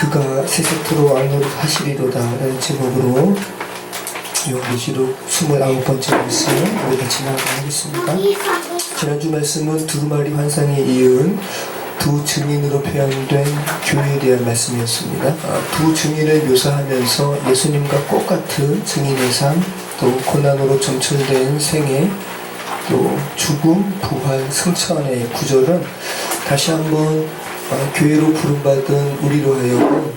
그가 세세토록 왕노릇 하시리로다 라는 제목으로 요한계시록 29번째 말씀 우리가 지나가겠습니다. 지난주 말씀은 두루마리 환상에 이은 두 증인으로 표현된 교회에 대한 말씀이었습니다. 두 증인을 묘사하면서 예수님과 똑같은 증인의 삶, 또 고난으로 점철된 생애, 또 죽음, 부활, 승천의 구절은 다시 한번 교회로 부름받은 우리로 하여금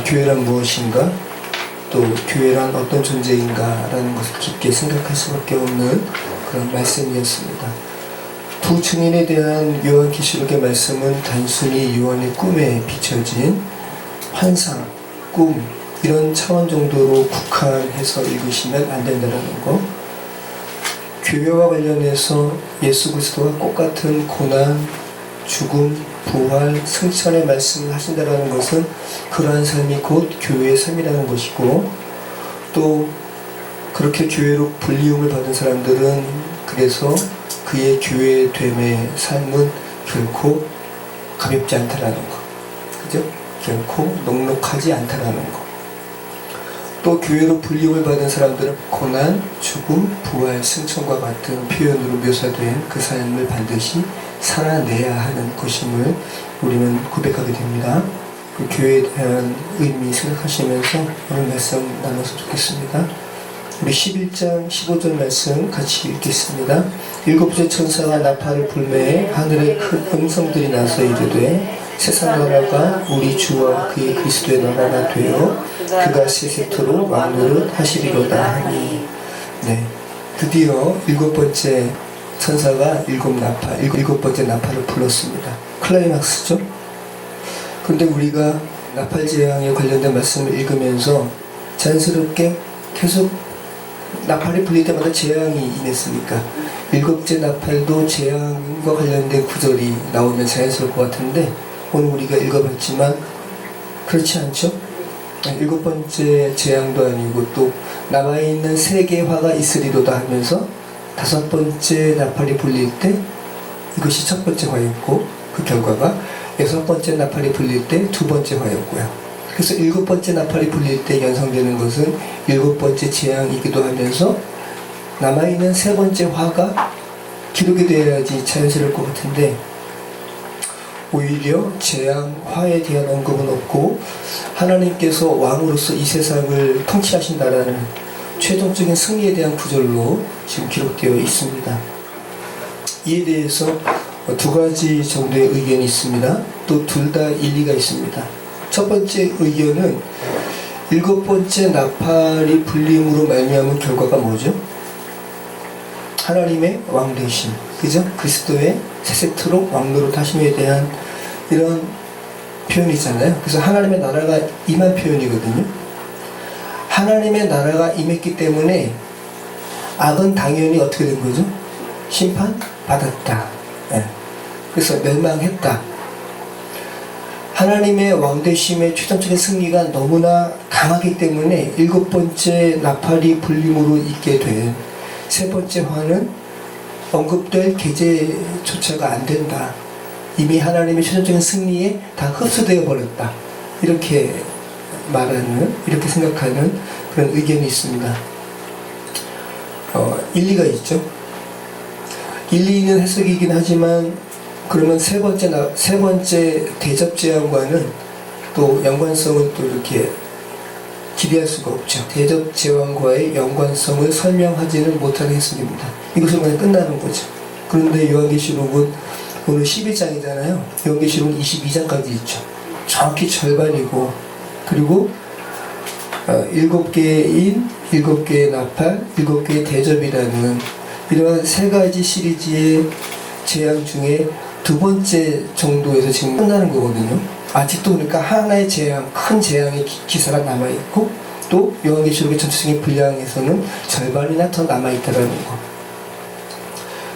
교회란 무엇인가, 또 교회란 어떤 존재인가 라는 것을 깊게 생각할 수밖에 없는 그런 말씀이었습니다. 두 증인에 대한 요한계시록의 말씀은 단순히 요한의 꿈에 비춰진 환상, 꿈 이런 차원 정도로 국한해서 읽으시면 안 된다는 거, 교회와 관련해서 예수 그리스도와 똑같은 고난, 죽음, 부활, 승천의 말씀을 하신다는 것은 그러한 삶이 곧 교회의 삶이라는 것이고, 또 그렇게 교회로 불리움을 받은 사람들은 그래서 그의 교회됨의 삶은 결코 가볍지 않다라는 것, 그죠? 결코 넉넉하지 않다라는 것. 또 교회로 불리움을 받은 사람들은 고난, 죽음, 부활, 승천과 같은 표현으로 묘사된 그 삶을 반드시 살아내야 하는 것임을 우리는 고백하게 됩니다. 그 교회에 대한 의미 생각하시면서 오늘 말씀 나눠서 좋겠습니다. 우리 11장 15절 말씀 같이 읽겠습니다. 일곱째 천사가 나팔을 불매 하늘에 큰 음성들이 나서 이르되 세상 나라가 우리 주와 그의 그리스도의 나라가 되어 그가 세세토록 왕노릇 하시리로다 하니. 네, 드디어 일곱 번째 천사가 일곱 번째 나팔을 불렀습니다. 클라이막스죠. 그런데 우리가 나팔 재앙에 관련된 말씀을 읽으면서 자연스럽게 계속 나팔이 불릴 때마다 재앙이 임했으니까 일곱째 나팔도 재앙과 관련된 구절이 나오면 자연스러울 것 같은데, 오늘 우리가 읽어봤지만 그렇지 않죠? 일곱 번째 재앙도 아니고 또 남아있는 세 개의 화가 있으리로다 하면서 다섯 번째 나팔이 불릴 때 이것이 첫 번째 화였고, 그 결과가 여섯 번째 나팔이 불릴 때 두 번째 화였고요. 그래서 일곱 번째 나팔이 불릴 때 연상되는 것은 일곱 번째 재앙이기도 하면서 남아있는 세 번째 화가 기록이 되어야지 자연스러울 것 같은데, 오히려 재앙, 화에 대한 언급은 없고 하나님께서 왕으로서 이 세상을 통치하신다라는 최종적인 승리에 대한 구절로 지금 기록되어 있습니다. 이에 대해서 두 가지 정도의 의견이 있습니다. 또 둘 다 일리가 있습니다. 첫 번째 의견은 일곱 번째 나팔이 불림으로 말미암은 결과가 뭐죠? 하나님의 왕 되심, 그죠? 그리스도의 세세토록 왕노릇 하심에 대한 이런 표현이잖아요. 그래서 하나님의 나라가 임한 표현이거든요. 하나님의 나라가 임했기 때문에 악은 당연히 어떻게 된 거죠? 심판받았다. 네. 그래서 멸망했다. 하나님의 왕되심의 최종적인 승리가 너무나 강하기 때문에 일곱 번째 나팔이 불림으로 있게 된 세 번째 화는 언급될 계제조차가 안 된다. 이미 하나님의 최종적인 승리에 다 흡수되어 버렸다. 이렇게 말하는, 이렇게 생각하는 그런 의견이 있습니다. 일리가 있죠. 일리 있는 해석이긴 하지만, 그러면 세 번째 대접 재앙과는 또 연관성을 또 이렇게 기대할 수가 없죠. 대접 재앙과의 연관성을 설명하지는 못하는 해석입니다. 이것으로 그냥 끝나는 거죠. 그런데 요한계시록은 오늘 11장이잖아요. 요한계시록은 22장까지 있죠. 정확히 절반이고, 그리고 일곱 개의 나팔, 일곱 개의 대접이라는 이러한 세 가지 시리즈의 재앙 중에 두 번째 정도에서 지금 끝나는 거거든요. 아직도 그러니까 하나의 재앙, 큰 재앙의 기사가 남아있고, 또 요한계시록의 전체적인 분량에서는 절반이나 더 남아있다는 거.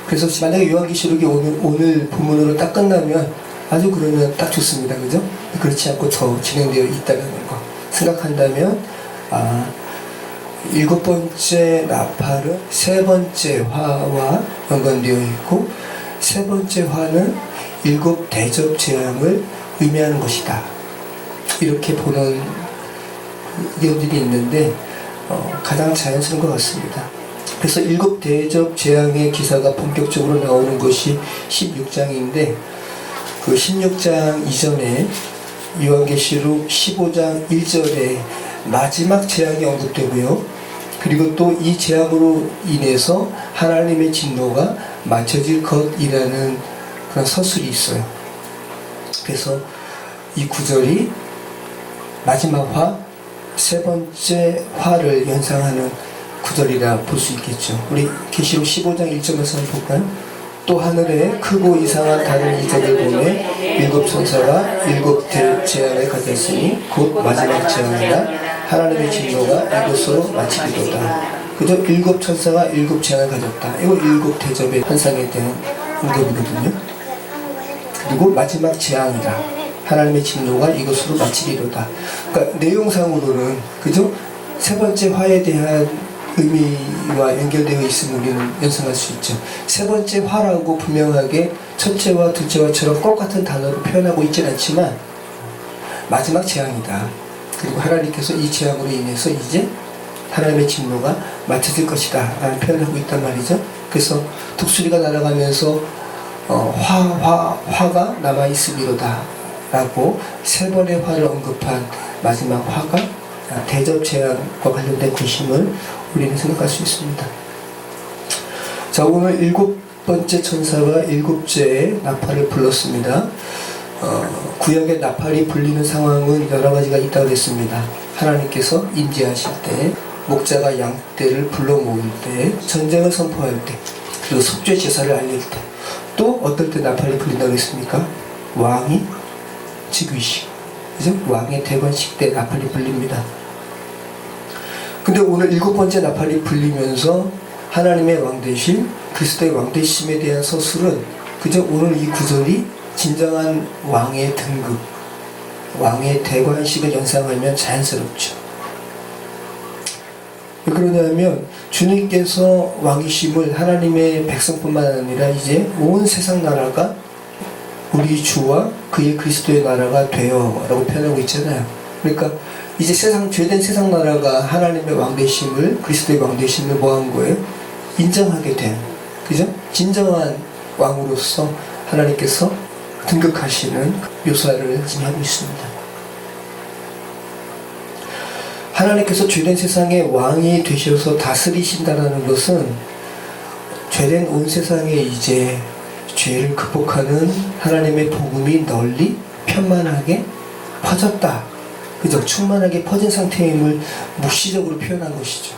그래서 만약에 요한계시록이 오늘 본문으로 딱 끝나면 아주 그러면 딱 좋습니다. 그죠? 그렇지 않고 더 진행되어 있다는 거 생각한다면, 일곱 번째 나팔은 세 번째 화와 연관되어 있고, 세 번째 화는 일곱 대접 재앙을 의미하는 것이다. 이렇게 보는 의견들이 있는데 가장 자연스러운 것 같습니다. 그래서 7 대접 재앙의 기사가 본격적으로 나오는 것이 16장인데 그 16장 이전에 요한계시록 15장 1절에 마지막 재앙이 언급되고요. 그리고 또 이 재앙으로 인해서 하나님의 진노가 맞춰질 것이라는 그런 서술이 있어요. 그래서 이 구절이 마지막 화, 세 번째 화를 연상하는 구절이라 볼 수 있겠죠. 우리 계시록 15장 1절에서 한번 볼까요? 또 하늘에 크고 이상한 다른 이적을 보매 7 천사가 7 재앙을 가졌으니 곧 마지막 재앙이라 하나님의 진노가 이것으로 마치리로다. 그죠? 7 천사가 7 재앙을 가졌다. 이거 7 대접의 환상에 대한 언급이거든요. 그리고 마지막 재앙이라 하나님의 진노가 이것으로 마치리로다. 그러니까 내용상으로는 그죠? 세 번째 화에 대한 의미와 연결되어 있음을 우리는 연상할 수 있죠. 세 번째 화라고 분명하게 첫째와 둘째와처럼 똑같은 단어로 표현하고 있지는 않지만 마지막 재앙이다. 그리고 하나님께서 이 재앙으로 인해서 이제 하나님의 진노가 맞춰질 것이다 라는 표현을 하고 있단 말이죠. 그래서 독수리가 날아가면서 화가 남아있으리로다 라고 세 번의 화를 언급한 마지막 화가 대접 재앙과 관련된 것임을 우리는 생각할 수 있습니다. 자, 오늘 7번째 천사가 7째의 나팔을 불렀습니다. 구약의 나팔이 불리는 상황은 여러 가지가 있다고 했습니다. 하나님께서 임재하실 때, 목자가 양떼를 불러 모을 때, 전쟁을 선포할 때, 그리고 속죄 제사를 알릴 때, 또 어떨 때 나팔이 불린다고 했습니까? 왕이 즉위식, 그죠? 왕의 대관식 때 나팔이 불립니다. 근데 오늘 7번째 나팔이 불리면서 하나님의 왕되심, 그리스도의 왕되심에 대한 서술은 그저 오늘 이 구절이 진정한 왕의 등급, 왕의 대관식을 연상하면 자연스럽죠. 왜 그러냐면 주님께서 왕이심을 하나님의 백성뿐만 아니라 이제 온 세상 나라가 우리 주와 그의 그리스도의 나라가 되어 라고 표현하고 있잖아요. 그러니까 이제 죄된 세상 나라가 하나님의 왕되심을, 그리스도의 왕되심을 뭐 한 거예요? 인정하게 된, 그죠? 진정한 왕으로서 하나님께서 등극하시는 묘사를 지니하고 있습니다. 하나님께서 죄된 세상의 왕이 되셔서 다스리신다는 것은 죄된 온 세상에 이제 죄를 극복하는 하나님의 복음이 널리 편만하게 퍼졌다. 그죠? 충만하게 퍼진 상태임을 묵시적으로 표현한 것이죠.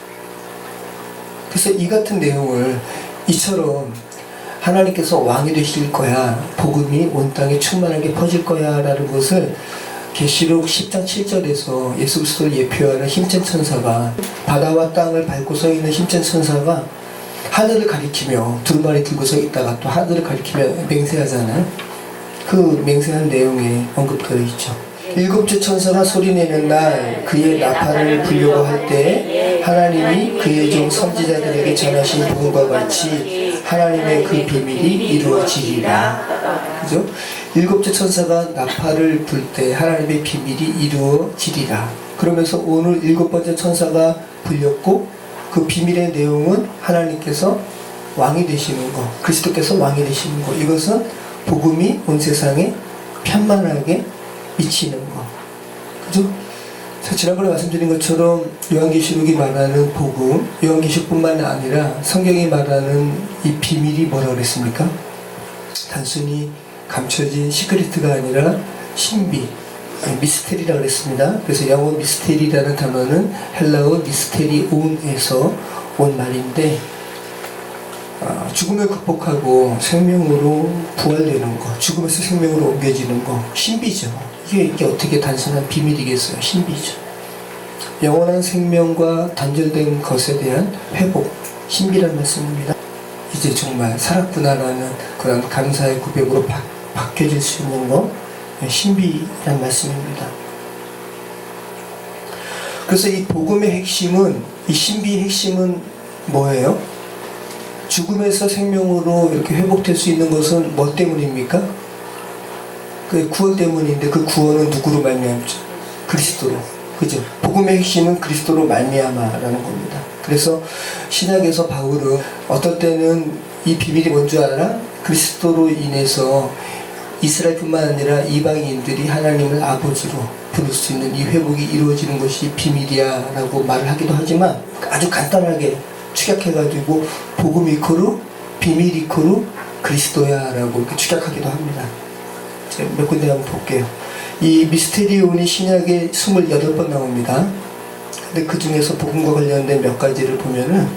그래서 이 같은 내용을 이처럼 하나님께서 왕이 되실 거야, 복음이 온 땅에 충만하게 퍼질 거야 라는 것을 계시록 10장 7절에서 예수 그리스도를 예표하는 힘센 천사가, 바다와 땅을 밟고 서 있는 힘센 천사가 하늘을 가리키며 두루마리 들고 서 있다가 또 하늘을 가리키며 맹세하잖아요. 그 맹세한 내용에 언급되어 있죠. 7째 천사가 소리내는 날 그의 나팔을 불려고 할 때 하나님이 그의 종 선지자들에게 전하신 복음과 같이 하나님의 그 비밀이 이루어지리라. 그죠? 7째 천사가 나팔을 불 때 하나님의 비밀이 이루어지리라. 그러면서 오늘 7번째 천사가 불렸고 그 비밀의 내용은 하나님께서 왕이 되시는 것, 그리스도께서 왕이 되시는 것, 이것은 복음이 온 세상에 편만하게 미치는 것. 그죠? 자, 지난번에 말씀드린 것처럼 요한계시록이 말하는 복음, 요한계시록뿐만 아니라 성경이 말하는 이 비밀이 뭐라고 그랬습니까? 단순히 감춰진 시크리트가 아니라 신비, 미스테리라고 그랬습니다. 그래서 영어 미스테리라는 단어는 헬라어 미스테리온에서 온 말인데, 죽음을 극복하고 생명으로 부활되는 것, 죽음에서 생명으로 옮겨지는 것, 신비죠. 이게 어떻게 단순한 비밀이겠어요? 신비죠. 영원한 생명과 단절된 것에 대한 회복, 신비란 말씀입니다. 이제 정말 살았구나라는 그런 감사의 고백으로 바뀌어질 수 있는 것, 신비란 말씀입니다. 그래서 이 복음의 핵심은, 이 신비의 핵심은 뭐예요? 죽음에서 생명으로 이렇게 회복될 수 있는 것은 뭐 때문입니까? 그 구원 때문인데 그 구원은 누구로 말미암죠? 그리스도로. 그죠? 복음의 핵심은 그리스도로 말미암아라는 겁니다. 그래서 신약에서 바울은 어떨 때는 이 비밀이 뭔 줄 알아? 그리스도로 인해서 이스라엘뿐만 아니라 이방인들이 하나님을 아버지로 부를 수 있는 이 회복이 이루어지는 것이 비밀이야 라고 말을 하기도 하지만 아주 간단하게 축약해가지고 복음 이코르 비밀 이코르 그리스도야 라고 이렇게 축약하기도 합니다. 제가 몇 군데 한번 볼게요. 이 미스테리온이 신약에 28번 나옵니다. 근데 그 중에서 복음과 관련된 몇 가지를 보면은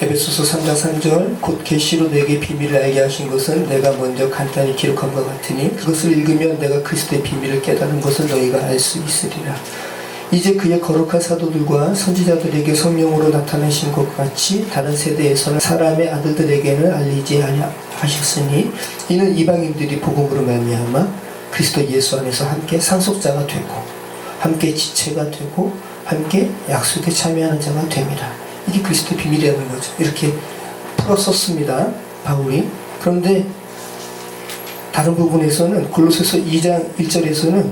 에베소서 3장 3절 곧 계시로 내게 비밀을 알게 하신 것은 내가 먼저 간단히 기록한 것 같으니 그것을 읽으면 내가 그리스도의 비밀을 깨달은 것을 너희가 알 수 있으리라. 이제 그의 거룩한 사도들과 선지자들에게 성령으로 나타나신 것 같이 다른 세대에서는 사람의 아들들에게는 알리지 하셨으니 이는 이방인들이 복음으로 말미암아 그리스도 예수 안에서 함께 상속자가 되고 함께 지체가 되고 함께 약속에 참여하는 자가 됩니다. 이게 그리스도의 비밀이라는 거죠. 이렇게 풀어 썼습니다. 바울이. 그런데 다른 부분에서는 골로새서 2장 1절에서는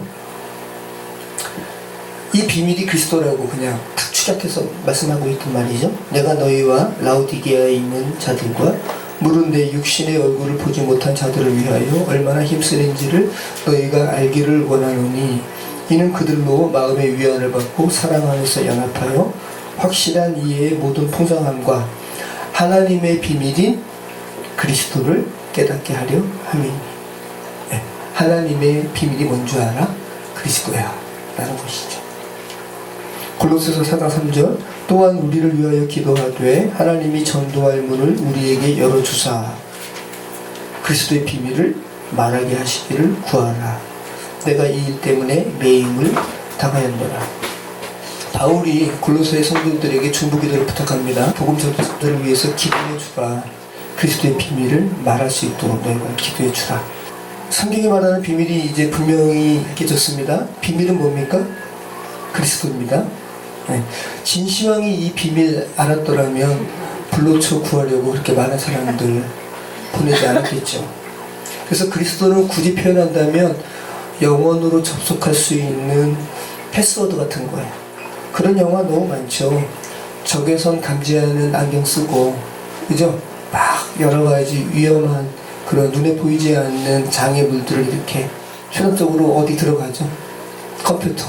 이 비밀이 그리스도라고 그냥 탁 축약해서 말씀하고 있단 말이죠. 내가 너희와 라오디게아에 있는 자들과 무른데 육신의 얼굴을 보지 못한 자들을 위하여 얼마나 힘쓰는지를 너희가 알기를 원하노니 이는 그들로 마음의 위안을 받고 사랑 안에서 연합하여 확실한 이해의 모든 풍성함과 하나님의 비밀인 그리스도를 깨닫게 하려 함이니. 네. 하나님의 비밀이 뭔 줄 알아? 그리스도야 라는 것이죠. 골로새서 4장 3절 또한 우리를 위하여 기도하되 하나님이 전도할 문을 우리에게 열어주사 그리스도의 비밀을 말하게 하시기를 구하라. 내가 이 일 때문에 매임을 당하였노라. 바울이 골로새 성도들에게 중보기도를 부탁합니다. 복음 전도자들을 위해서 기도해주라. 그리스도의 비밀을 말할 수 있도록 너희가 기도해주라. 성경이 말하는 비밀이 이제 분명히 깨졌습니다. 비밀은 뭡니까? 그리스도입니다. 네. 진시황이 이 비밀 알았더라면 불로초 구하려고 그렇게 많은 사람들 보내지 않았겠죠. 그래서 그리스도는 굳이 표현한다면 영원으로 접속할 수 있는 패스워드 같은 거예요. 그런 영화 너무 많죠. 적외선 감지하는 안경 쓰고, 그죠? 막 여러 가지 위험한 그런 눈에 보이지 않는 장애물들을 이렇게 실험적으로 어디 들어가죠? 컴퓨터.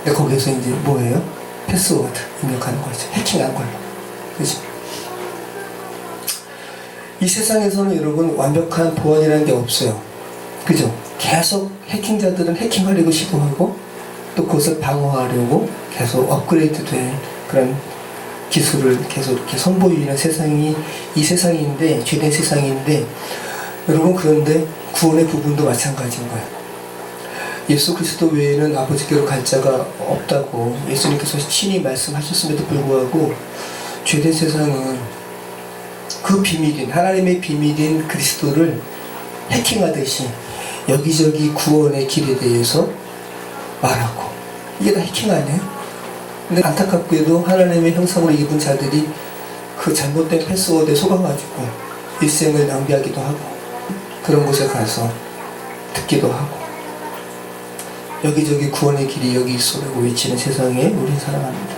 근데 거기서 이제 뭐예요? 패스워드 입력하는 거죠. 해킹한 걸로. 그죠? 이 세상에서는 여러분 완벽한 보안이라는 게 없어요. 그죠? 계속 해킹자들은 해킹하려고 시도하고 또 그것을 방어하려고 계속 업그레이드된 그런 기술을 계속 이렇게 선보이는 세상이 이 세상인데, 죄된 세상인데, 여러분 그런데 구원의 부분도 마찬가지인 거예요. 예수 그리스도 외에는 아버지께로 갈 자가 없다고 예수님께서 친히 말씀하셨음에도 불구하고 죄된 세상은 그 비밀인, 하나님의 비밀인 그리스도를 해킹하듯이 여기저기 구원의 길에 대해서 말하고, 이게 다 해킹 아니에요? 근데 안타깝게도 하나님의 형상으로 입은 자들이 그 잘못된 패스워드에 속아가지고 일생을 낭비하기도 하고 그런 곳에 가서 듣기도 하고 여기저기 구원의 길이 여기 있어라고 외치는 세상에 우리는 살아갑니다.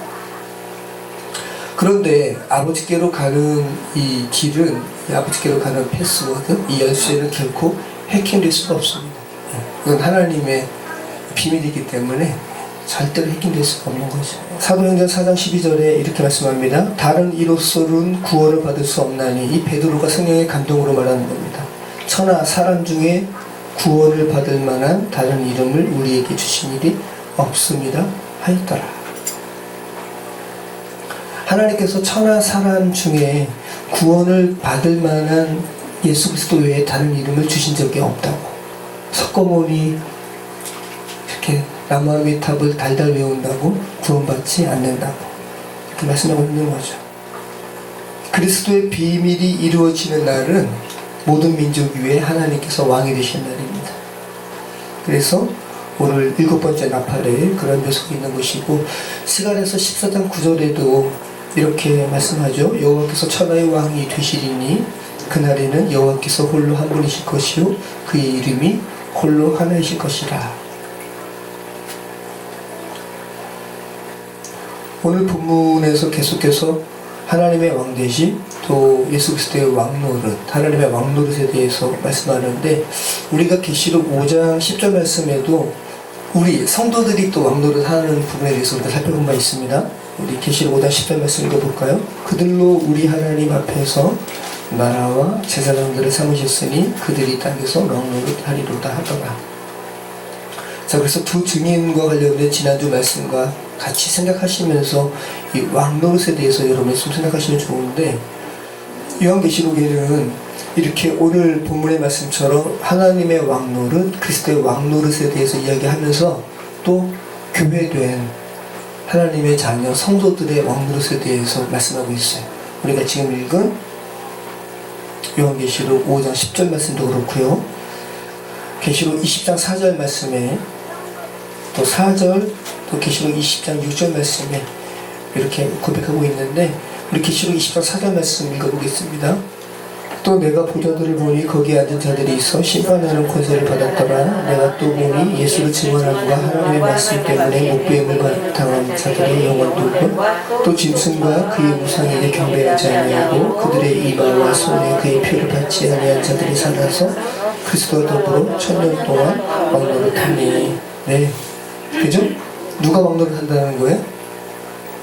그런데 아버지께로 가는 이 길은, 이 아버지께로 가는 패스워드, 이 열쇠는 결코 해킹될 수가 없습니다. 이건 하나님의 비밀이기 때문에 절대로 해킹될 수가 없는 거죠. 사도행전 4장 12절에 이렇게 말씀합니다. 다른 이로서는 구원을 받을 수 없나니, 이 베드로가 성령의 감동으로 말하는 겁니다. 천하 사람 중에 구원을 받을 만한 다른 이름을 우리에게 주신 일이 없습니다 하였더라. 하나님께서 천하 사람 중에 구원을 받을 만한 예수 그리스도 외에 다른 이름을 주신 적이 없다고. 석고모니 이렇게 나무아미 탑을 달달 외운다고 구원받지 않는다고 이렇게 말씀하고 있는 거죠. 그리스도의 비밀이 이루어지는 날은 모든 민족 위에 하나님께서 왕이 되신 날입니다. 그래서 오늘 7번째 나팔에 그런 묘석이 있는 것이고, 스가랴서 14장 9절에도 이렇게 말씀하죠. 여호와께서 천하의 왕이 되시리니 그날에는 여호와께서 홀로 한 분이실 것이요 그의 이름이 홀로 하나이실 것이라. 오늘 본문에서 계속해서 하나님의 왕대신 또 예수 그리스도의 왕노릇, 하나님의 왕노릇에 대해서 말씀하는데, 우리가 계시록 5장 10절 말씀에도 우리 성도들이 또 왕노릇 하는 부분에 대해서 우리가 살펴본 바 있습니다. 우리 계시록 5장 10절 말씀 읽어볼까요? 그들로 우리 하나님 앞에서 나라와 제사장들을 삼으셨으니 그들이 땅에서 왕노릇 하리로다 하더라. 자, 그래서 두 증인과 관련된 지난주 말씀과 같이 생각하시면서 이 왕노릇에 대해서 여러분이 좀 생각하시면 좋은데, 요한계시록에는 이렇게 오늘 본문의 말씀처럼 하나님의 왕노릇, 그리스도의 왕노릇에 대해서 이야기하면서 또 교회된 하나님의 자녀 성도들의 왕노릇에 대해서 말씀하고 있어요. 우리가 지금 읽은 요한계시록 5장 10절 말씀도 그렇고요, 계시록 20장 4절 말씀에 또 4절, 또 계시록 20장 6절 말씀에 이렇게 고백하고 있는데, 우리 계시록 20장 4절 말씀 읽어보겠습니다. 또 내가 보좌들을 보니 거기에 앉은 자들이 있어 심판하는 권세를 받았더라. 내가 또 보니 예수를 증언함과 하나님의 말씀 때문에 목배임을 당한 자들의 영원도 또 짐승과 그의 우상에게 경배하지 아니하고 그들의 이마와 손에 그의 표를 받지 아니한 자들이 살아서 그리스도와 더불어 1000년 동안 왕노릇하니. 네, 그죠? 누가 왕노릇한다는 거예요?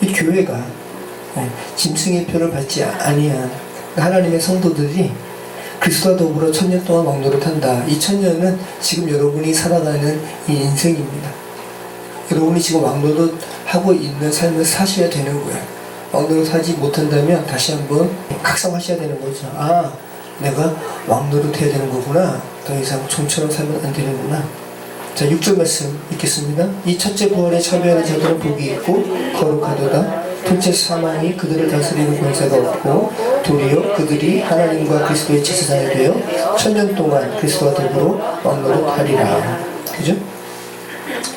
이 교회가, 짐승의 표를 받지 아니한 하나님의 성도들이 그리스도와 더불어 1000년 동안 왕노릇한다. 이 1000년은 지금 여러분이 살아가는 이 인생입니다. 여러분이 지금 왕노릇하고 있는 삶을 사셔야 되는 거예요. 왕노릇하지 못한다면 다시 한번 각성하셔야 되는 거죠. 아, 내가 왕노릇해야 되는 거구나. 더 이상 좀처럼 살면 안 되는구나. 자, 6절 말씀 읽겠습니다. 이 첫째 부활에 참여하는 자들은 복이 있고 거룩하도다. 둘째 사망이 그들을 다스리는 권세가 없고 도리어 그들이 하나님과 그리스도의 제사장이 되어 1000년 동안 그리스도와 더불어 왕노릇하리라. 그죠?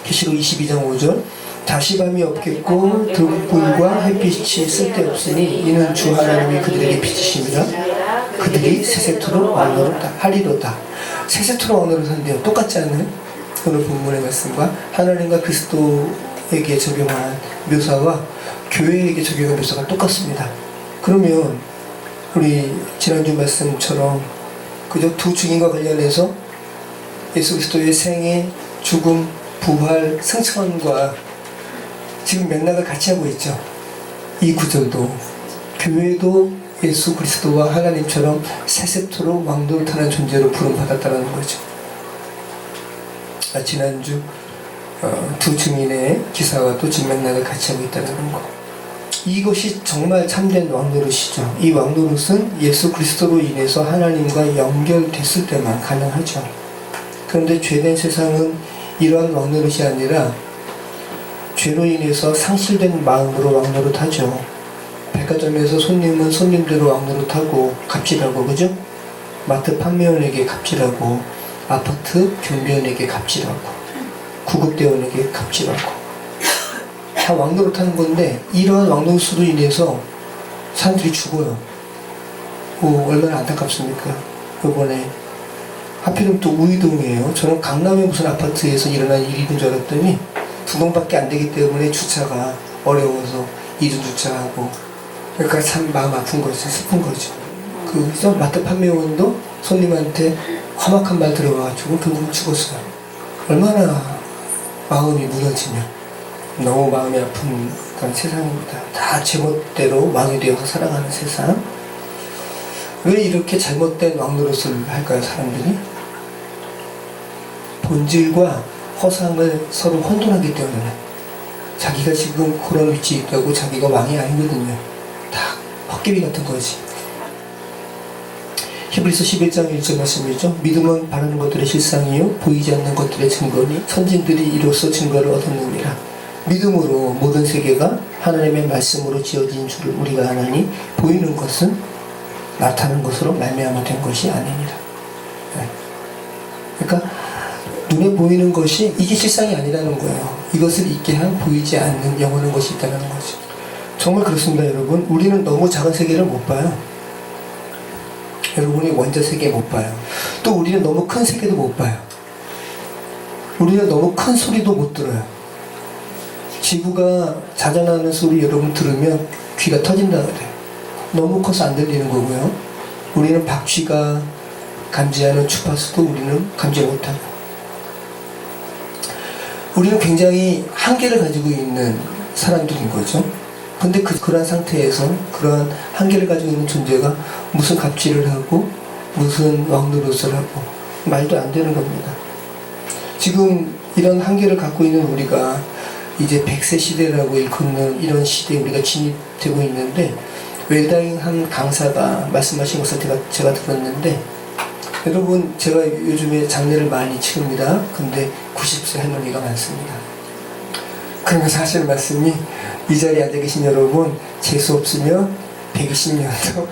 계시록 22장 5절. 다시 밤이 없겠고 등불과 햇빛이 쓸데없으니 이는 주 하나님이 그들에게 빛이심이라. 그들이 세세토록 왕노릇하리로다. 세세토록 왕노릇한대요. 똑같지 않아요? 오늘 본문의 말씀과 하나님과 그리스도에게 적용한 묘사와 교회에게 적용한 묘사가 똑같습니다. 그러면 우리 지난주 말씀처럼 그저 두 증인과 관련해서 예수 그리스도의 생애, 죽음, 부활, 승천과 지금 맥락을 같이 하고 있죠. 이 구절도 교회도 예수 그리스도와 하나님처럼 세세토록 왕노릇하는 존재로 부름받았다는 거죠. 지난주 두 증인의 기사와 또 진맥락을 같이 하고 있다는 거. 이것이 정말 참된 왕노릇이죠. 이 왕노릇은 예수 그리스도로 인해서 하나님과 연결됐을 때만 가능하죠. 그런데 죄된 세상은 이러한 왕노릇이 아니라 죄로 인해서 상실된 마음으로 왕노릇하죠. 백화점에서 손님은 손님대로 왕노릇하고 갑질하고, 그죠? 마트 판매원에게 갑질하고, 아파트 경비원에게 갑질하고, 구급대원에게 갑질하고, 다 왕노릇하는 건데, 이러한 왕노릇으로 인해서 사람들이 죽어요. 얼마나 안타깝습니까? 이번에 하필이면 또 우이동이에요. 저는 강남의 무슨 아파트에서 일어난 일인 줄 알았더니 두 동밖에 안 되기 때문에 주차가 어려워서 이중 주차하고, 그러니까 참 마음 아픈 거죠. 슬픈 거죠. 그래서 마트 판매원도 손님한테 험악한 말 들어가지고 결국은 죽었어요. 얼마나 마음이 무너지냐. 너무 마음이 아픈 그런 세상입니다. 다 제멋대로 왕이 되어서 살아가는 세상. 왜 이렇게 잘못된 왕노릇을 할까요, 사람들이? 본질과 허상을 서로 혼돈하기 때문에. 자기가 지금 그런 위치에 있다고 자기가 왕이 아니거든요. 다 헛개비 같은 거지. 히브리서 11장 1절 말씀이죠. 믿음은 바라는 것들의 실상이요 보이지 않는 것들의 증거니 선진들이 이로써 증거를 얻었느니라. 믿음으로 모든 세계가 하나님의 말씀으로 지어진 줄을 우리가 아나니 보이는 것은 나타난 것으로 말미암아 된 것이 아니니라. 그러니까 눈에 보이는 것이 이게 실상이 아니라는 거예요. 이것을 있게 한 보이지 않는 영원한 것이 있다는 거죠. 정말 그렇습니다, 여러분. 우리는 너무 작은 세계를 못 봐요. 여러분이 원자 세계 못 봐요. 또 우리는 너무 큰 세계도 못 봐요. 우리는 너무 큰 소리도 못 들어요. 지구가 자전하는 소리 여러분 들으면 귀가 터진다 그래요. 너무 커서 안 들리는 거고요. 우리는 박쥐가 감지하는 주파수도 우리는 감지 못하고, 우리는 굉장히 한계를 가지고 있는 사람들인 거죠. 근데 그러한 상태에서 그러한 한계를 가지고 있는 존재가 무슨 갑질을 하고 무슨 왕노릇을 하고 말도 안 되는 겁니다. 지금 이런 한계를 갖고 있는 우리가 이제 100세 시대라고 일컫는 이런 시대에 우리가 진입되고 있는데, 웰다잉 한 강사가 말씀하신 것을 제가 들었는데, 여러분 제가 요즘에 장례를 많이 치릅니다. 근데 90세 할머니가 많습니다. 그러면서 하시는 말씀이, 이 자리에 앉아 계신 여러분 재수 없으면 120년도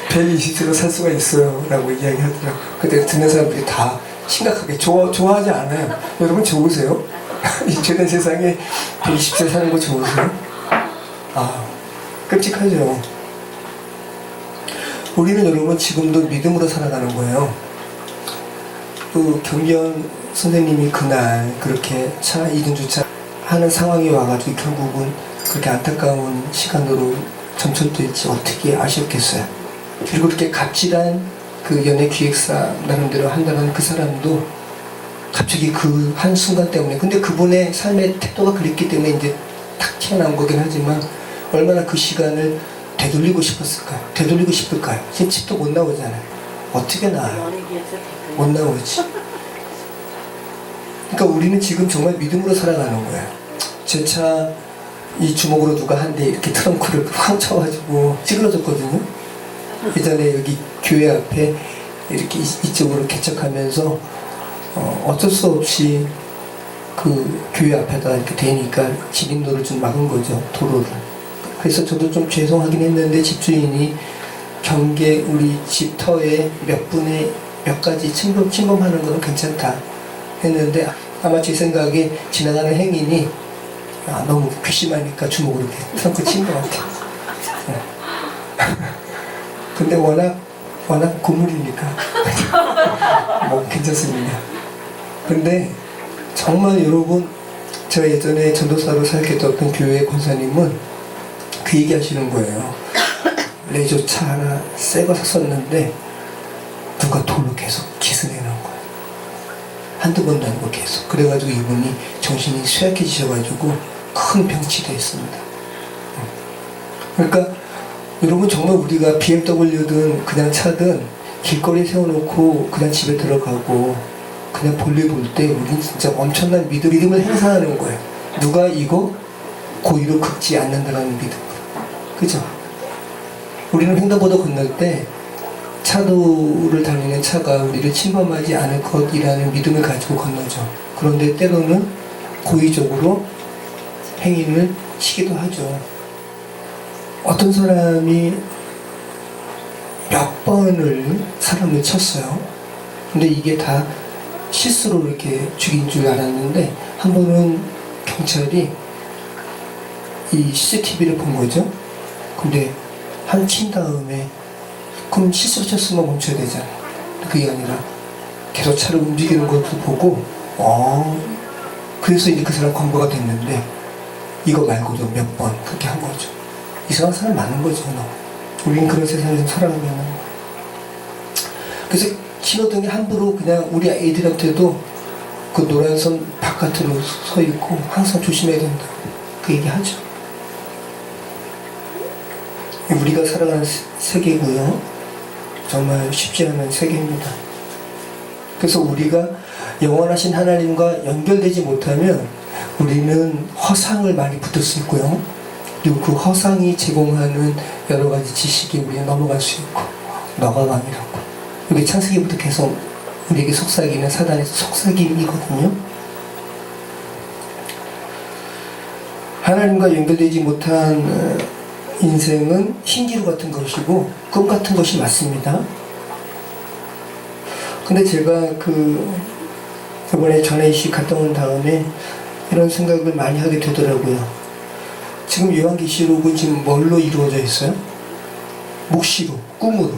120세로 살 수가 있어요 라고 이야기하더라고요. 그때 듣는 사람들이 다 심각하게 좋아하지 않아요. 여러분 좋으세요? 이 죄된 세상에 120세 사는 거 좋으세요? 아, 끔찍하죠. 우리는 여러분 지금도 믿음으로 살아가는 거예요. 그 경련 선생님이 그날 그렇게 차 2등 주차 하는 상황이 와가지고 결국은 그렇게 안타까운 시간으로 점철될지 어떻게 아셨겠어요. 그리고 그렇게 갑질한 그 연예 기획사 나름대로 한다는 그 사람도 갑자기 그 한순간 때문에, 근데 그분의 삶의 태도가 그랬기 때문에 이제 탁 튀어나온 거긴 하지만, 얼마나 그 시간을 되돌리고 싶을까요? 지금 집도 못 나오잖아요. 어떻게 나와요? 못 나오지. 그러니까 우리는 지금 정말 믿음으로 살아가는 거예요. 제 차 이 주먹으로 누가 한 대 이렇게 트렁크를 확 쳐가지고 찌그러졌거든요. 예전에 여기 교회 앞에 이렇게 이쪽으로 개척하면서 어쩔 수 없이 그 교회 앞에다 이렇게 대니까 진입로를 좀 막은 거죠, 도로를. 그래서 저도 좀 죄송하긴 했는데, 집주인이 경계 우리 집 터에 몇 분의 몇 가지 침범하는 건 괜찮다 했는데, 아마 제 생각에 지나가는 행인이 너무 괘씸하니까 주먹으로 이렇게 트렁크 친 것 같아요. 근데 워낙 고물이니까 뭐 괜찮습니다. 근데 정말 여러분, 제가 예전에 전도사로 사역했던 어떤 교회 권사님은 그 얘기 하시는 거예요. 레저 차 하나 새 거 샀었는데 누가 돌로 계속 기스내는 거예요. 한두 번도 아니고 계속. 그래가지고 이분이 정신이 쇠약해지셔가지고 큰 병치도 했습니다. 그러니까 여러분, 정말 우리가 BMW든 그냥 차든 길거리에 세워놓고 그냥 집에 들어가고 그냥 볼일 볼 때 우리는 진짜 엄청난 믿음을 행사하는 거예요. 누가 이거 고의로 긁지 않는다는 믿음. 그죠? 우리는 횡단보도 건널 때 차도를 달리는 차가 우리를 침범하지 않을 것이라는 믿음을 가지고 건너죠. 그런데 때로는 고의적으로 행위를 치기도 하죠. 어떤 사람이 몇 번을 사람을 쳤어요. 근데 이게 다 실수로 이렇게 죽인 줄 알았는데, 한 번은 경찰이 이 CCTV를 본 거죠. 근데 한 친 다음에, 그럼 실수로 쳤으면 멈춰야 되잖아요. 그게 아니라 계속 차를 움직이는 것도 보고, 그래서 이제 그 사람 검거가 됐는데, 이거 말고도 몇 번 그렇게 한 거죠. 이상한 사람 많은 거죠, 우린 그런 세상에서 살아가면. 그래서 신호등에 함부로 그냥 우리 애들한테도 그 노란선 바깥으로 서 있고 항상 조심해야 된다, 그 얘기 하죠. 우리가 살아가는 세계고요. 정말 쉽지 않은 세계입니다. 그래서 우리가 영원하신 하나님과 연결되지 못하면 우리는 허상을 많이 붙을 수 있고요. 그리고 그 허상이 제공하는 여러 가지 지식이 우리는 넘어갈 수 있고, 너가 왕이라고. 여기 창세기부터 계속 우리에게 속삭이는 사단의 속삭임이거든요. 하나님과 연결되지 못한 인생은 흰기루 같은 것이고 꿈 같은 것이 맞습니다. 근데 제가 이번에 전해식 갔다 온 다음에 이런 생각을 많이 하게 되더라고요. 지금 요한계시록은 지금 뭘로 이루어져 있어요? 묵시로, 꿈으로.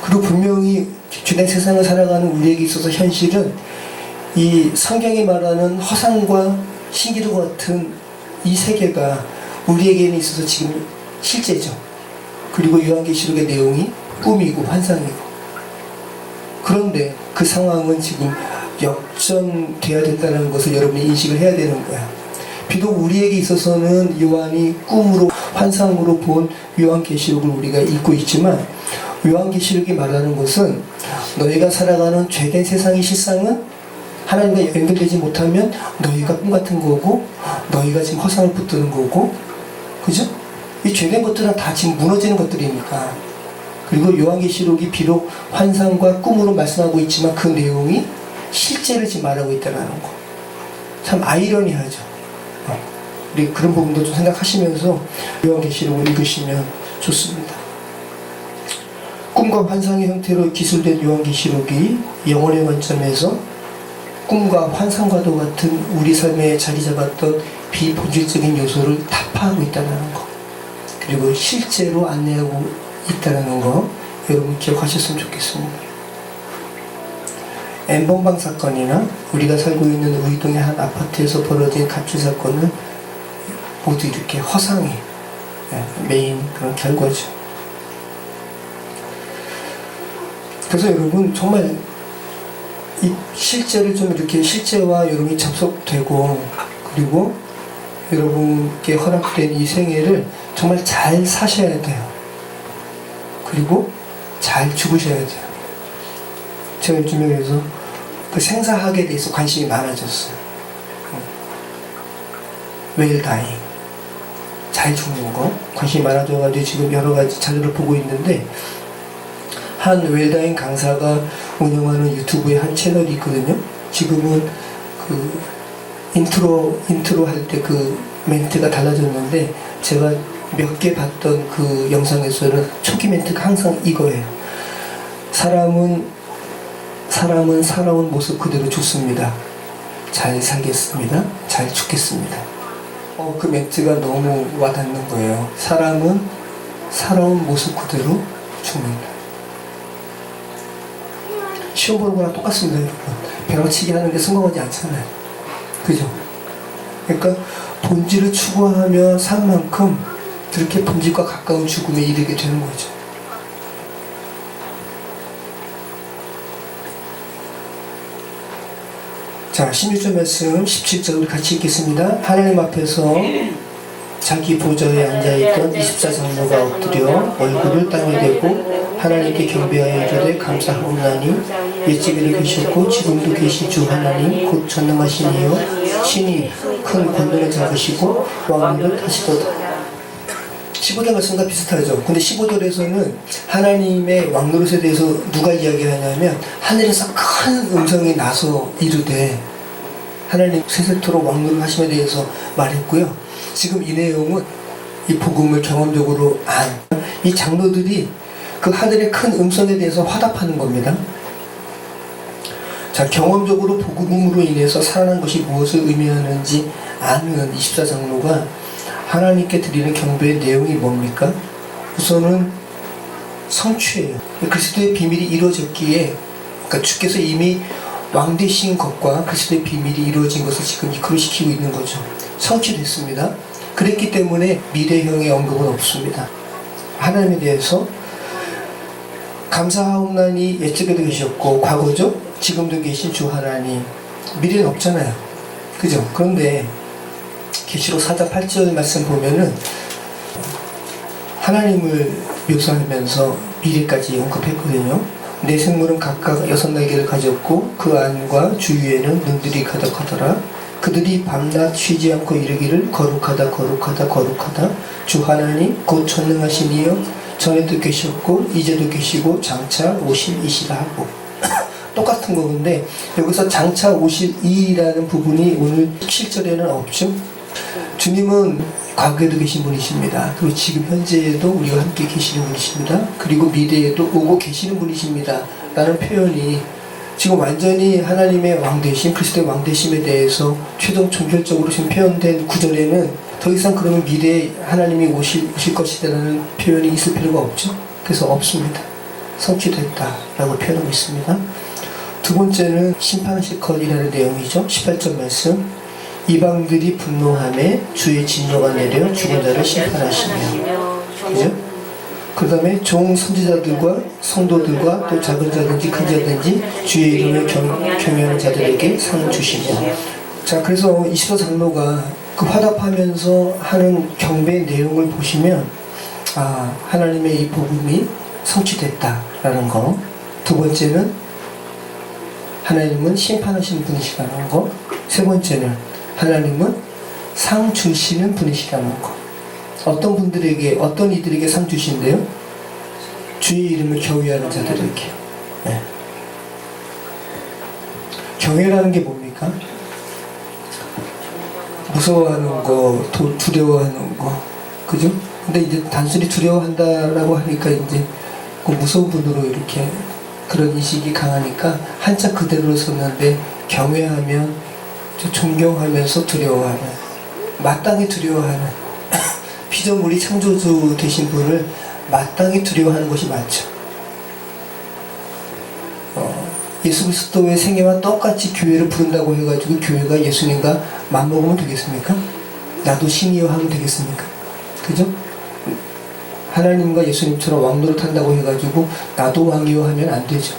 그리고 분명히 주된 세상을 살아가는 우리에게 있어서 현실은 이 성경이 말하는 허상과 신기루 같은 이 세계가 우리에게는 있어서 지금 실제죠. 그리고 요한계시록의 내용이 꿈이고 환상이고. 그런데 그 상황은 지금 역전돼야 된다는 것을 여러분이 인식을 해야 되는 거야. 비록 우리에게 있어서는 요한이 꿈으로 환상으로 본 요한계시록을 우리가 읽고 있지만, 요한계시록이 말하는 것은 너희가 살아가는 죄된 세상의 실상은 하나님과 연결되지 못하면 너희가 꿈 같은 거고, 너희가 지금 허상을 붙드는 거고, 그죠? 이 죄된 것들은 다 지금 무너지는 것들이니까. 그리고 요한계시록이 비록 환상과 꿈으로 말씀하고 있지만 그 내용이 실제를 지금 말하고 있다는 거. 참 아이러니하죠. 우리 그런 부분도 좀 생각하시면서 요한계시록을 읽으시면 좋습니다. 꿈과 환상의 형태로 기술된 요한계시록이 영혼의 관점에서 꿈과 환상과도 같은 우리 삶에 자리 잡았던 비본질적인 요소를 타파하고 있다는 거, 그리고 실제로 안내하고 있다는 거 여러분 기억하셨으면 좋겠습니다. N번방 사건이나 우리가 살고 있는 우이동의 한 아파트에서 벌어진 갑질 사건은 모두 이렇게 허상의 메인 그런 결과죠. 그래서 여러분 정말 이 실제를 좀 이렇게 실제와 여러분이 접속되고, 그리고 여러분께 허락된 이 생애를 정말 잘 사셔야 돼요. 그리고 잘 죽으셔야 돼요. 제가 요즘에 그래서 그 생사학에 대해서 관심이 많아졌어요. 웰 다잉, 잘 죽는 거 관심이 많아져가지고 지금 여러 가지 자료를 보고 있는데, 한 웰다잉 강사가 운영하는 유튜브에 한 채널이 있거든요. 지금은 그 인트로 할 때 그 멘트가 달라졌는데, 제가 몇 개 봤던 그 영상에서는 초기 멘트가 항상 이거예요. 사람은 살아온 모습 그대로 죽습니다. 잘 살겠습니다. 잘 죽겠습니다. 그 멘트가 너무 와닿는 거예요. 사람은 살아온 모습 그대로 죽는다. 시험 보는 거랑 똑같습니다, 여러분. 벼락치기 하는데 성공하지 않잖아요. 그죠? 그러니까 본질을 추구하며 산 만큼 그렇게 본질과 가까운 죽음에 이르게 되는 거죠. 자, 16절 말씀 17절 우리 같이 읽겠습니다. 하나님 앞에서 자기 보좌에 앉아있던 24장로가 엎드려 얼굴을 땅에 대고 하나님께 경배하여 이르되 감사하옵나니 옛적에도 계셨고 지금도 계신 주 하나님 곧 전능하신 이여 신이 큰 권능을 잡으시고 왕을 하시도다. 15절 말씀과 비슷하죠. 근데 15절에서는 하나님의 왕노릇에 대해서 누가 이야기하냐면, 하늘에서 큰 음성이 나서 이르되 하나님 세세토록 왕노릇 하심에 대해서 말했고요. 지금 이 내용은 이 복음을 경험적으로 안 이 장로들이 그 하늘의 큰 음성에 대해서 화답하는 겁니다. 자, 경험적으로 복음으로 인해서 살아난 것이 무엇을 의미하는지 아는 24장로가 하나님께 드리는 경배의 내용이 뭡니까? 우선은 성취예요. 그리스도의 비밀이 이루어졌기에, 그러니까 주께서 이미 왕 되신 것과 그리스도의 비밀이 이루어진 것을 지금 이끌어시키고 있는 거죠. 성취됐습니다. 그랬기 때문에 미래형의 언급은 없습니다. 하나님에 대해서 감사하옵나니 옛적에도 계셨고, 과거죠? 지금도 계신 주 하나님. 미래는 없잖아요. 그죠? 그런데 계시록 4장 8절 말씀 보면은 하나님을 묘사하면서 미래까지 언급했거든요. 내 생물은 각각 6날개를 가졌고 그 안과 주위에는 눈들이 가득하더라. 그들이 밤낮 쉬지 않고 이르기를 거룩하다 거룩하다 거룩하다 주 하나님 곧 전능하신 이여 전에도 계셨고 이제도 계시고 장차 오실 이시라 하고 똑같은 거근데 여기서 장차 오실 이라는 부분이 오늘 7절에는 없죠. 주님은 과거에도 계신 분이십니다. 그리고 지금 현재에도 우리와 함께 계시는 분이십니다. 그리고 미래에도 오고 계시는 분이십니다. 라는 표현이 지금 완전히 하나님의 왕되심, 그리스도의 왕되심에 대해서 최종 종결적으로 지금 표현된 구절에는 더 이상 그러면 미래에 하나님이 오실 것이라는 표현이 있을 필요가 없죠. 그래서 없습니다. 성취됐다 라고 표현하고 있습니다. 두 번째는 심판하실 것이라는 내용이죠. 18절 말씀. 이방들이 분노하며 주의 진노가 내려 죽은 자를 심판하시며. 그죠? 그 다음에 종 선지자들과 성도들과 또 작은 자든지 큰 자든지 주의 이름을 경외하는 자들에게 상을 주시며. 자, 그래서 24 장로가 그 화답하면서 하는 경배의 내용을 보시면 하나님의 이 복음이 성취됐다라는 거. 두 번째는 하나님은 심판하시는 분이시라는 거. 세 번째는 하나님은 상 주시는 분이시라는 거. 어떤 분들에게, 어떤 이들에게 상 주신대요? 주의 이름을 경외하는 자들에게. 네. 경외라는 게 뭡니까? 무서워하는 거, 두려워하는 거, 그죠? 근데 이제 단순히 두려워한다라고 하니까 이제 그 무서운 분으로 이렇게 그런 인식이 강하니까 한자 그대로 썼는데, 경외하면 존경하면서 두려워하는, 마땅히 두려워하는 피조물이 창조주 되신 분을 마땅히 두려워하는 것이 맞죠. 예수 그리스도의 생애와 똑같이 교회를 부른다고 해가지고 교회가 예수님과 맞먹으면 되겠습니까? 나도 신이여 하면 되겠습니까? 그죠? 하나님과 예수님처럼 왕노릇한다고 해가지고 나도 왕이여 하면 안 되죠.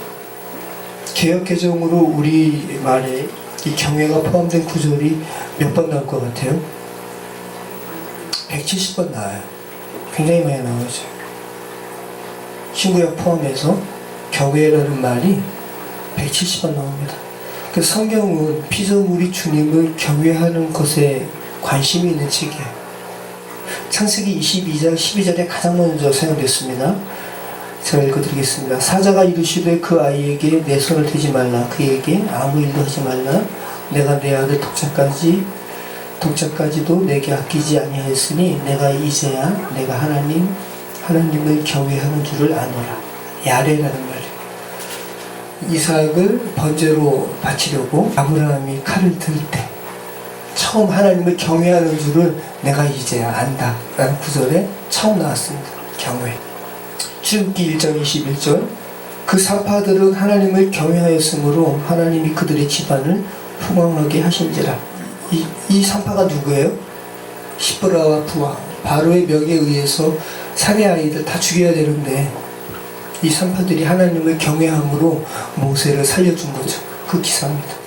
개역개정으로 우리 말에 이 경외가 포함된 구절이 몇 번 나올 것 같아요? 170번 나와요. 굉장히 많이 나오죠. 신구약 포함해서 경외라는 말이 170번 나옵니다. 그래서 성경은 피조물이 주님을 경외하는 것에 관심이 있는 책이에요. 창세기 22장 12절에 가장 먼저 사용됐습니다. 제가 읽어드리겠습니다. 사자가 이르시되 그 아이에게 내 손을 대지 말라. 그에게 아무 일도 하지 말라. 내가 내 아들 독자까지도 내게 아끼지 아니하였으니 내가 이제야 내가 하나님을 경외하는 줄을 아노라. 야레라는 말이에요. 이삭을 번제로 바치려고 아브라함이 칼을 들 때 처음 하나님을 경외하는 줄을 내가 이제야 안다 라는 구절에 처음 나왔습니다. 경외. 출애굽기 1장 21절. 그 사파들은 하나님을 경외하였으므로 하나님이 그들의 집안을 풍성하게 하신지라. 이 산파가 누구예요? 시브라와 부하, 바로의 명에 의해서 사내 아이들 다 죽여야 되는데 이 산파들이 하나님을 경외함으로 모세를 살려준 거죠. 그 기사입니다.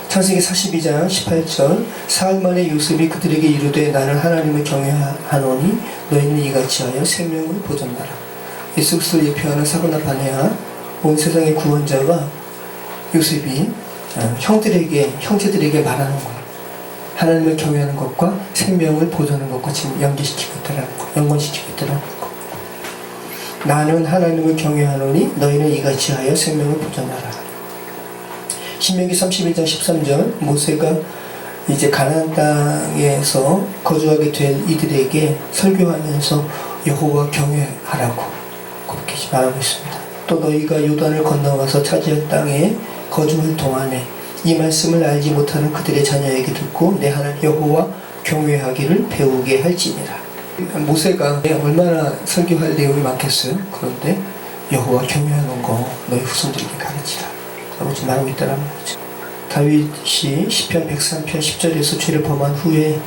창세기 42장 18절. 사흘 만에 요셉이 그들에게 이르되 나는 하나님을 경외하노니 너희는 이같이 하여 생명을 보존하라. 예수 그리스도를 예표하는 사고나 바네아 온 세상의 구원자가 요셉이 형제들에게 말하는 거예요. 하나님을 경외하는 것과 생명을 보존하는 것과 지금 연계시키고 있다는 거, 연관시키고 있다는 거. 나는 하나님을 경외하노니 너희는 이같이 하여 생명을 보존하라. 신명기 31장 13절. 모세가 이제 가나안 땅에서 거주하게 될 이들에게 설교하면서 여호와 경외하라고 그렇게 말하고 있습니다. 또 너희가 요단을 건너와서 차지할 땅에 거주할 동안에 이 말씀을 알지 못하는 그들의 자녀에게 듣고 내 하나님 여호와 경외하기를 배우게 할지니라. 모세가 얼마나 설교할 내용이 많겠어요? 그런데 여호와 경외하는 거 너희 후손들에게 가르치라 라고 지금 말하고 있다는 거죠. 다윗이 시편 103편 10절에서 죄를 범한 후에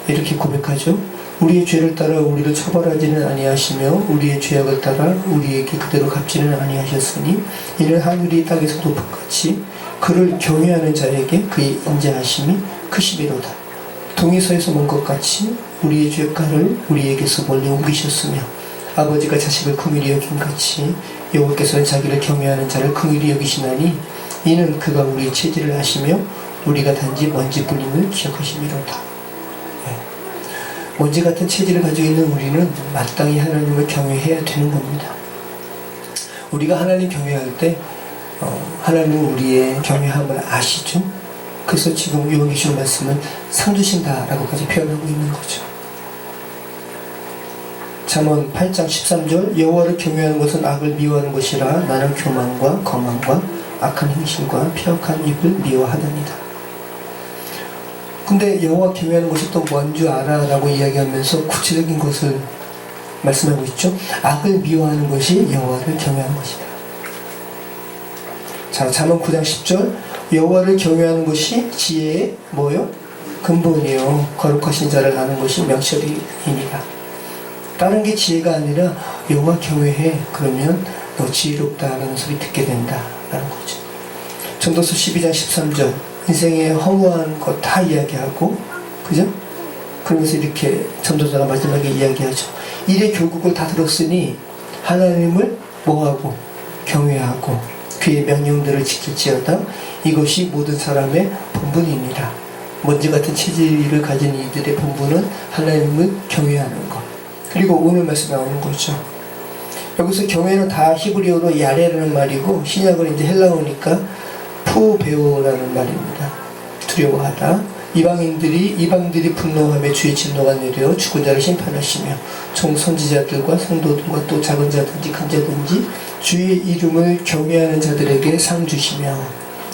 이렇게 고백하죠. 우리의 죄를 따라 우리를 처벌하지는 아니하시며 우리의 죄악을 따라 우리에게 그대로 갚지는 아니하셨으니 이는 하늘이 땅에서 높은 같이 그를 경외하는 자에게 그의 인자하심이 크시리로다. 동에서에서 먼 것 같이 우리의 죄가를 우리에게서 멀리 옮기셨으며 아버지가 자식을 긍휼히 여긴 같이 여호와께서는 자기를 경외하는 자를 긍휼히 여기시나니 이는 그가 우리의 체질을 아시며 우리가 단지 먼지뿐임을 기억하심이로다. 먼지 같은 체질을 가지고 있는 우리는 마땅히 하나님을 경외해야 되는 겁니다. 우리가 하나님 경외할 때 하나님은 우리의 경외함을 아시죠? 그래서 지금 요한계시록 말씀은 상 주신다라고까지 표현하고 있는 거죠. 잠언 8장 13절. 여호와를 경외하는 것은 악을 미워하는 것이라 나는 교만과 거만과 악한 행실과 폐역한 입을 미워하다니다. 근데 여호와 경외하는 것이 또 뭔 줄 알아? 라고 이야기하면서 구체적인 것을 말씀하고 있죠. 악을 미워하는 것이 여호와를 경외하는 것이다. 자, 잠언 9장 10절 여호와를 경외하는 것이 지혜의 뭐요? 근본이요. 거룩하신 자를 아는 것이 명철이니라. 다른 게 지혜가 아니라 여호와 경외해. 그러면 너 지혜롭다는 소리 듣게 된다라는 거죠. 전도서 12장 13절 인생의 허무한 것 다 이야기하고, 그죠? 그러면서 이렇게 전도자가 마지막에 이야기하죠. 일의 교국을 다 들었으니 하나님을 뭐하고 경외하고 그의 명령들을 지킬지어다. 이것이 모든 사람의 본분입니다. 먼지 같은 체질을 가진 이들의 본분은 하나님을 경외하는 것. 그리고 오늘 말씀 나오는 거죠. 여기서 경외는 다 히브리어로 야레라는 말이고, 신약은 이제 헬라어니까 푸베오라는 말입니다. 두려워하다. 이방들이 분노하며 주의 진노가 내려 죽은 자를 심판하시며 총 선지자들과 성도들과 또 작은 자든지 큰 자든지 주의 이름을 경외하는 자들에게 상 주시며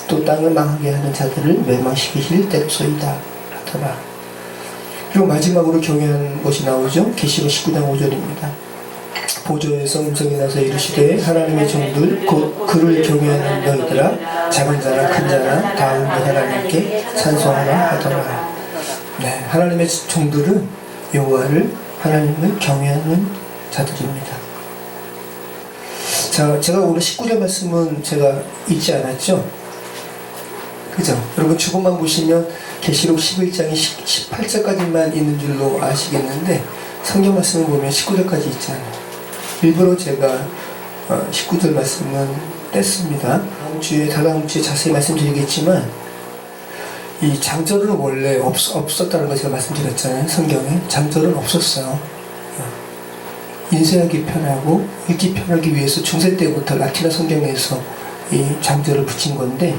또 땅을 망하게 하는 자들을 멸망시키실 때로소이다 하더라. 그리고 마지막으로 경외하는 것이 나오죠. 계시록 19장 5절입니다. 보좌에서 음성이 나서 이르시되 하나님의 종들 곧 그를 경외하는 너희들아, 작은 자나 큰 자나 다 우리 하나님께 찬송하라 하더라. 네, 하나님의 종들은 여호와를, 하나님을 경외하는 자들입니다. 자, 제가 오늘 19절 말씀은 제가 읽지 않았죠? 그죠? 여러분 주보만 보시면 계시록 11장이 18절까지만 있는 줄로 아시겠는데, 성경 말씀을 보면 19절까지 있잖아요. 일부러 제가 19절 말씀은 뗐습니다. 다다음 주에 자세히 말씀드리겠지만, 이 장절은 원래 없었다는 걸 제가 말씀드렸잖아요. 성경에 장절은 없었어요. 인쇄하기 편하고 읽기 편하기 위해서 중세 때부터 라틴어 성경에서 이 장절을 붙인 건데,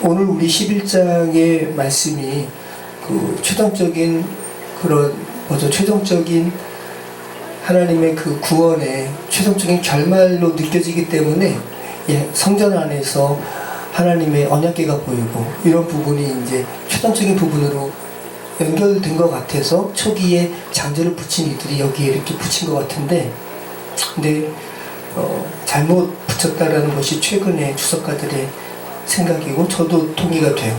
오늘 우리 11장의 말씀이 그 최종적인 하나님의 그 구원의 최종적인 결말로 느껴지기 때문에, 성전 안에서 하나님의 언약궤가 보이고 이런 부분이 이제 최종적인 부분으로 연결된 것 같아서 초기에 장절을 붙인 이들이 여기에 이렇게 붙인 것 같은데, 근데 잘못 붙였다라는 것이 최근에 주석가들의 생각이고 저도 동의가 돼요.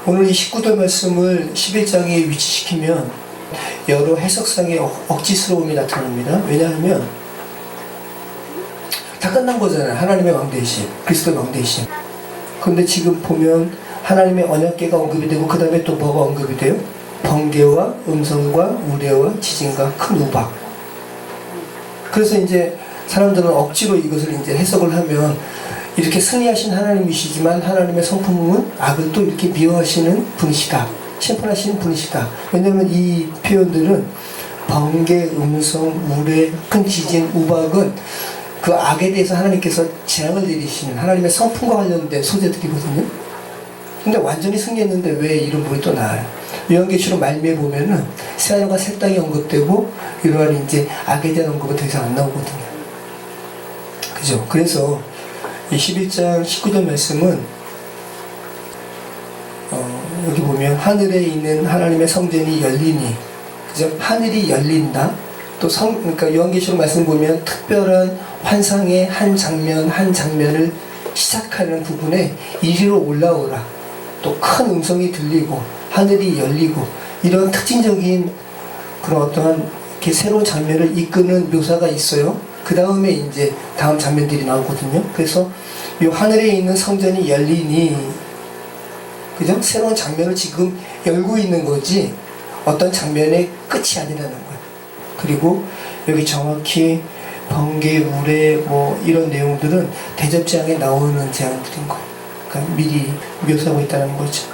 오늘 이 19절 말씀을 11장에 위치시키면 여러 해석상의 억지스러움이 나타납니다. 왜냐하면 다 끝난 거잖아요. 하나님의 왕되심, 그리스도의 왕되심. 그런데 지금 보면 하나님의 언약궤가 언급이 되고 그 다음에 또 뭐가 언급이 돼요? 번개와 음성과 우레와 지진과 큰 우박. 그래서 이제 사람들은 억지로 이것을 이제 해석을 하면 이렇게 승리하신 하나님이시지만 하나님의 성품은 악을 또 이렇게 미워하시는 분이시다, 심판하시는 분이시다. 왜냐하면 이 표현들은 번개, 음성, 우레, 큰 지진, 우박은 그 악에 대해서 하나님께서 재앙을 내리시는 하나님의 성품과 관련된 소재들이거든요. 근데 완전히 승리했는데 왜 이런 부분이 또 나와요? 요한계시록 말미에 보면은 새하늘과 새 땅이 언급되고 이러한 이제 악에 대한 언급은 더 이상 안 나오거든요. 그죠? 그래서 이 11장 19절 말씀은 여기 보면 하늘에 있는 하나님의 성전이 열리니, 그죠? 하늘이 열린다. 또 그러니까 요한계시록 말씀 보면 특별한 환상의 한 장면을 시작하는 부분에 이리로 올라오라. 또 큰 음성이 들리고 하늘이 열리고 이런 특징적인 그런 어떠한 이렇게 새로운 장면을 이끄는 묘사가 있어요. 그 다음에 이제 다음 장면들이 나오거든요. 그래서 이 하늘에 있는 성전이 열리니, 그죠? 새로운 장면을 지금 열고 있는 거지 어떤 장면의 끝이 아니라는 거예요. 그리고 여기 정확히 번개, 우레 뭐 이런 내용들은 대접장에 나오는 재앙들인 거. 그러니까 미리 묘사하고 있다는 거죠.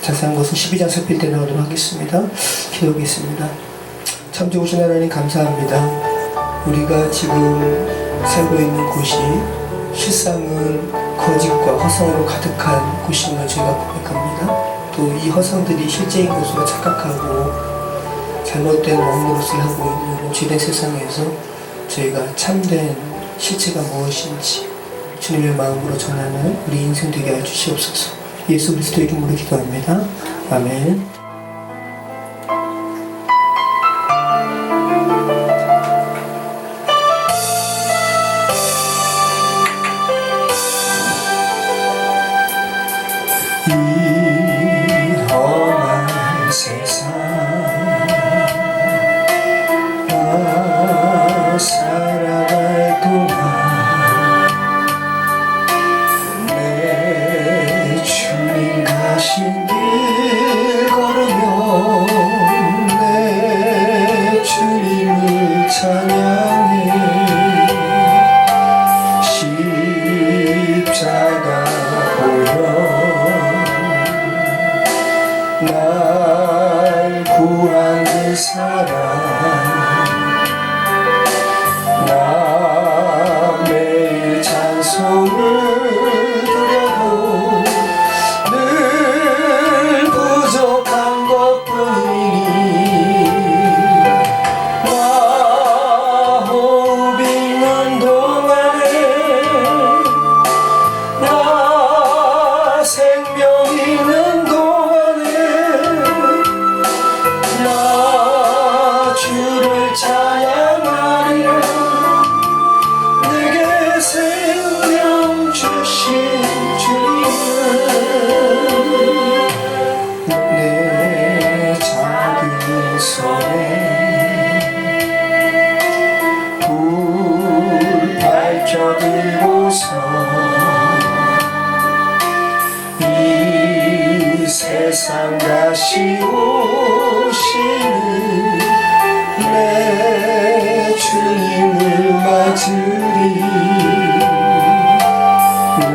자세한 것은 12장 살필 때 나오도록 하겠습니다. 기도하겠습니다. 참 좋으신 하나님 감사합니다. 우리가 지금 살고 있는 곳이 실상은 거짓과 허상으로 가득한 곳임을 저희가 고백합니다. 또 이 허상들이 실제인 것으로 착각하고 잘못된 원노릇을 하고 있는 죄된 세상에서 저희가 참된 실체가 무엇인지 주님의 마음으로 전하는 우리 인생 되게 하여 주시옵소서. 예수 그리스도의 이름으로 기도합니다. 아멘. 사랑 나 매일 찬송을 드려도 늘 부족한 것뿐이니 나 호흡 있는 동안에 나 생명 있는 동안에 나 주를 찬양하리라 내게 생명 주신 주님은 내 작은 손에 불 밝혀들고서 이 세상 다시 오시는 내 주님을 맞으리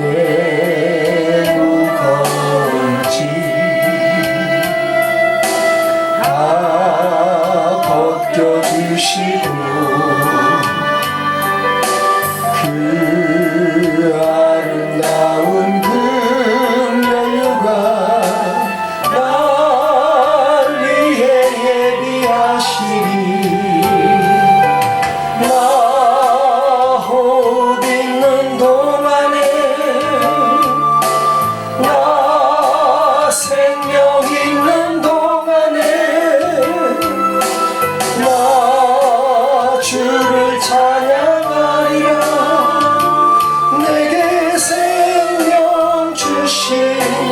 내 무거운 짐 다 벗겨주시고 그 아름다운 금연유가 날 위해 예비하시리 나 호흡 있는 동안에 나 생명 있는 동안에 나 주를 찬양하리라 내게 생명 주신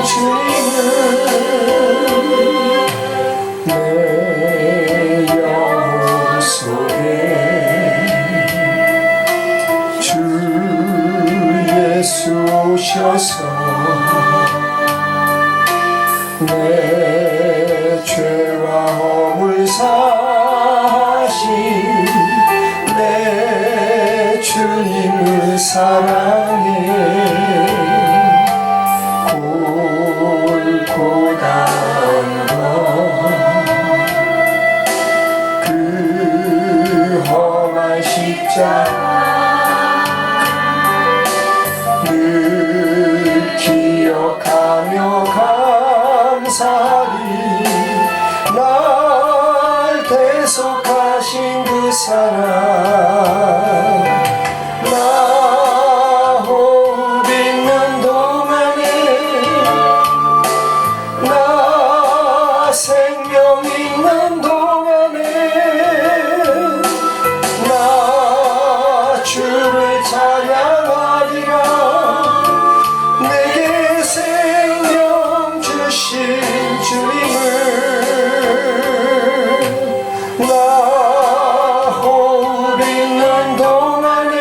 주님은 내 영혼 속에 주 예수 오셔서 내 죄와 허물 사하신 내 주님을 사랑해 골고다 그 험한 십자가 늘 기억하며 감사하리 날 대속하신 그 사랑 나 호흡 있는 동안에 나 생명 있는 동안에 나 주를 찬양하리라 내게 생명 주신 주님을 나 호흡 있는 동안에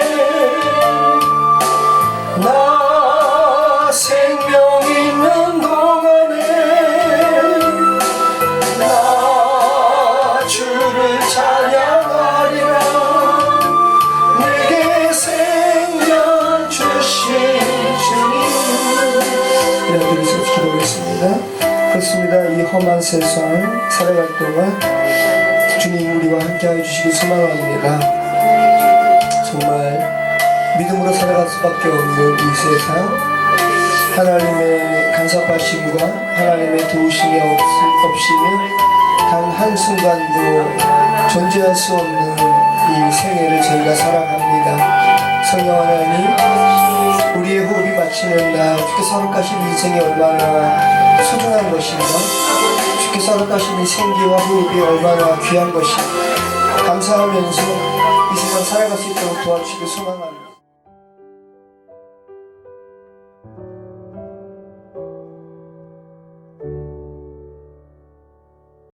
나 생명 있는 동안에 나 주를 찬양하리라 내게 생명 주신 주님 여러분께서 기도하겠습니다. 그렇습니다. 이 험한 세상 살아갈 동안 주님 우리와 함께해 주시기 소망합니다. 정말 믿음으로 살아갈 수밖에 없는 이 세상 하나님의 간섭하심과 하나님의 도우심이 없이는 단 한순간도 존재할 수 없는 이 생애를 저희가 살아갑니다. 성령 하나님 우리의 호흡이 마치는 날 주께서 허락하신 인생이 얼마나 소중한 것인가 주께서 허락하신 생기와 호흡이 얼마나 귀한 것인가 감사하면서 이 세상 살아갈 수 있도록 도와주시기 소망합니다.